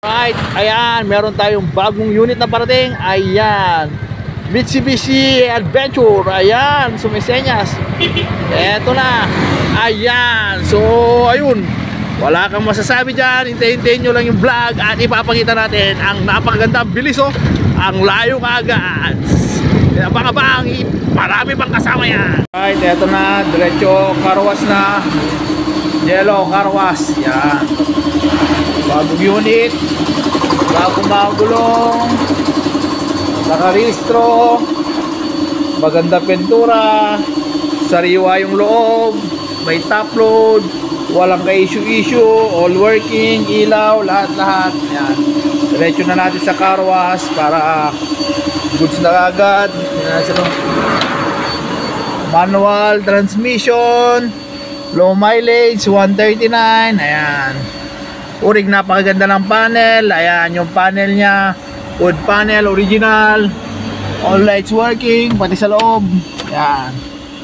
Right, ayan, meron tayong bagong unit na parating. Ayan, Mitsubishi Adventure. Ayan, sumisenyas. Eto na. Ayan, so ayun, wala kang masasabi dyan. Hintayin nyo lang yung vlog at ipapakita natin ang napakagandang bilis, oh. Ang layo kaagad. Abang-abang, marami pang kasama yan. Right, eto na, diretso carwash na. Yellow carwash. Yan, bagong unit, bagong mga gulong, nakarehistro, maganda pintura, sariwa yung loob, may top load, walang ka-issue, all working, ilaw, lahat-lahat. Yan, diretso na natin sa car wash para goods na agad. Manual transmission, low mileage, 139. Ayan, urig, napakaganda ng panel. Ayan yung panel nya, wood panel, original, all lights working, pati sa loob. Ayan,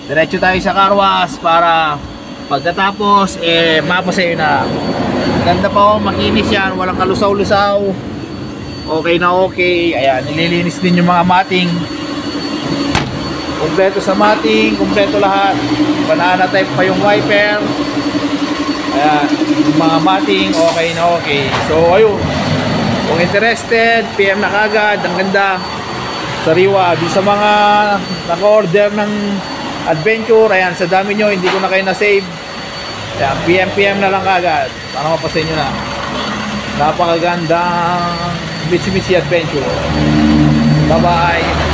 diretso tayo sa car wash para pagkatapos mapasayo na. Ganda pa, oh, makinis yan, walang kalusaw-lusaw, okay na okay. Ayan, nililinis din yung mga mating, kumpleto sa mating, kumpleto lahat. Banana type pa yung wiper. Ayan, yung mga mating, okay na okay. So ayun, kung interested, PM na kagad. Ang ganda, sariwa. Di sa mga naka-order ng Adventure, ayan, sa dami nyo, hindi ko na kayo na-save. Ayan, PM na lang kagad para mapasin nyo na. Napakagandang Mitsubishi Adventure. Bye bye.